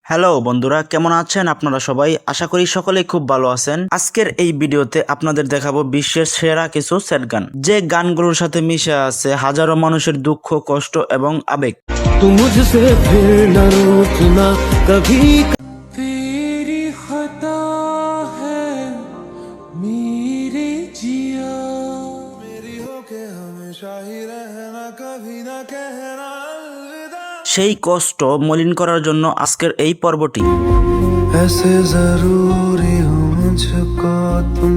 Hello বন্ধুরা, কেমন আছেন আপনারা সবাই? আশা করি সকলেই খুব ভালো আছেন। আজকের এই ভিডিওতে আপনাদের দেখাবো বিশ্বের সেরা কিছু স্যাড গান, যে গানগুলোর সাথে মিশে আছে হাজারো মানুষের দুঃখ, কষ্ট এবং আবেগ। तू मुझसे फिर न रूठना कभी। तेरी खता है मेरे जिया, मेरी होके हमेशा ही रहना, कभी ना कहना अलविदा। সেই কষ্ট মলিন করার জন্য আজকের এই পর্বটি। ऐसे जरूरी हो मुझको तुम।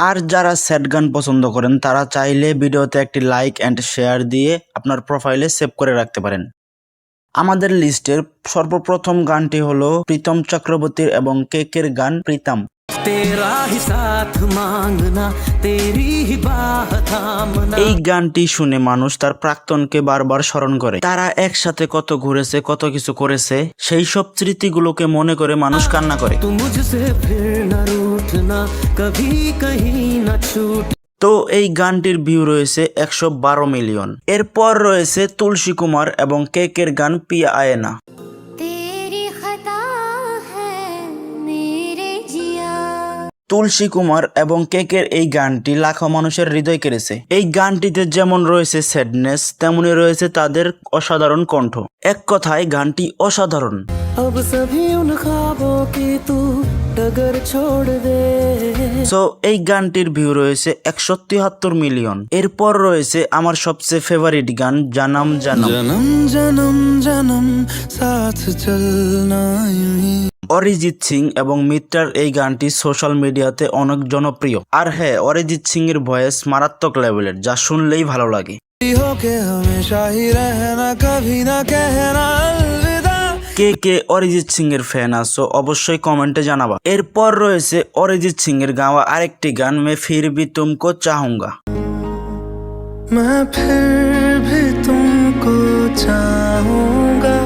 আর যারা স্যাড গান পছন্দ করেন তারা চাইলে ভিডিওতে একটি লাইক অ্যান্ড শেয়ার দিয়ে আপনার প্রোফাইলে সেভ করে রাখতে পারেন। আমাদের লিস্টের সর্বপ্রথম গানটি হলো প্রীতম চক্রবর্তীর এবং কেকের গান প্রীতম। तेरा ही साथ मांगना, तेरी ही बाह थामना। এই গানটি শুনে মানুষ তার প্রাক্তনকে বারবার স্মরণ করে। তারা একসাথে কত ঘুরেছে, কত কিছু করেছে, সেই সব স্মৃতিগুলোকে মনে করে মানুষ কান্না করে। तू मुझसे फिर न रूठना कभी कहीं न छूट। তো এই গানটির ভিউ রয়েছে 112 মিলিয়ন। এরপর রয়েছে তুলসী কুমার এবং কেকের গান পিয়া আয়না। तेरी खता है मेरे जिया। তুলসী কুমার এবং কেকের এই গানটি লাখো মানুষের হৃদয় কেড়েছে। এই গানটিতে যেমন রয়েছে স্যাডনেস, তেমনি রয়েছে তাদের অসাধারণ কণ্ঠ। এক কথায় গানটি অসাধারণ। अब सभी उन ख्वाबों की तू डगर छोड़ दे। সো এই গানটির ভিউ রয়েছে 173 মিলিয়ন। এরপর রয়েছে আমার সবচেয়ে ফেভারিট গান জানাম জানাম। जन्म जन्म जन्म साथ चलना यूं ही। অরিজিৎ সিং এবং মিত্রার এই গানটি সোশ্যাল মিডিয়াতে অনেক জনপ্রিয়। আর হ্যাঁ, অরিজিৎ সিং এর ভয়েস মারাত্মক লেভেলের, যা শুনলেই ভালো লাগে। होके हमेशा ही रहना, कभी ना कहना अलविदा। কে অরিজিৎ সিং এর ফ্যান আছো অবশ্যই কমেন্টে জানাবা। এরপর রয়েছে অরিজিৎ সিং এর গাওয়া আরেকটি গান মে ফির ভি তুমকো চাহুঙ্গা। मैं फिर भी तुमको चाहूंगा।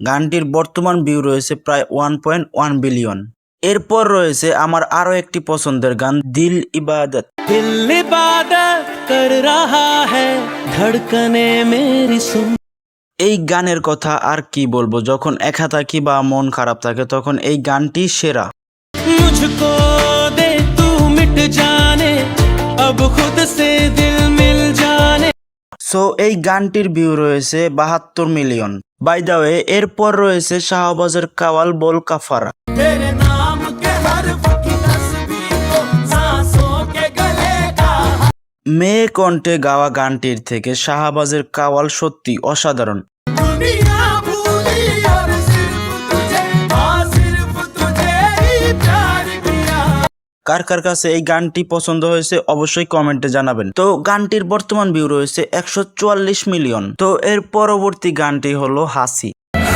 গানটির বর্তমান ভিউ রয়েছে প্রায় 1.1 বিলিয়ন। এরপর রয়েছে আমার আরো একটি পছন্দের গান দিল ইবাদত। दिल इबादत कर रहा है, धड़कने मेरी सुन। এই গানের কথা আর কি বলবো, যখন একা থাকি বা মন খারাপ থাকে তখন এই গানটি সেরা। मुझको दे तू मिट जाने, अब खुद से दिल मिल जाने। সো এই গানটির ভিউ রয়েছে 72 মিলিয়ন। বাই দ্য ওয়ে, এরপর রয়েছে শাহবাজের কাওয়াল বল কাফারা। तेरे नाम के हर्फ की तस्वीर को सांसों के गले का। মেয়ে কণ্ঠে গাওয়া গানটির থেকে শাহবাজের কাওয়াল সত্যি অসাধারণ। दुनिया भूली और सिर्फ तुझे, हाँ सिर्फ तुझे ही प्यार किया। কার कार কাছে এই গানটি পছন্দ হয়েছে অবশ্যই কমেন্টে জানাবেন। তো গানটির বর্তমান ভিউ রয়েছে 144 মিলিয়ন। তো এর পরবর্তী গানটি হলো হাসি।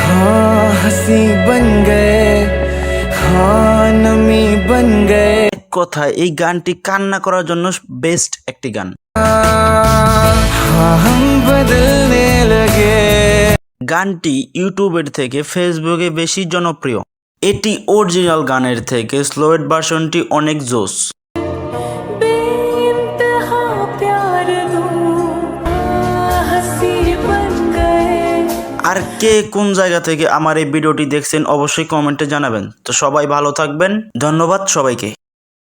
हाँ हंसी बन गए, हाँ नमी बन गए। এক কথায় এই গানটি কান্না করার জন্য বেস্ট একটি গান। हाँ हम बदलने लगे। গানটি ইউটিউবের থেকে ফেসবুকে বেশি জনপ্রিয়। এটি অরিজিনাল গানের থেকে স্লোয়েড ভার্সনটি অনেক জোস। बेइंतहा प्यार दूं, हंसी बन गए। আর কে কোন জায়গা থেকে আমার এই ভিডিওটি দেখছেন অবশ্যই কমেন্টে জানাবেন। তো সবাই ভালো থাকবেন, ধন্যবাদ সবাইকে।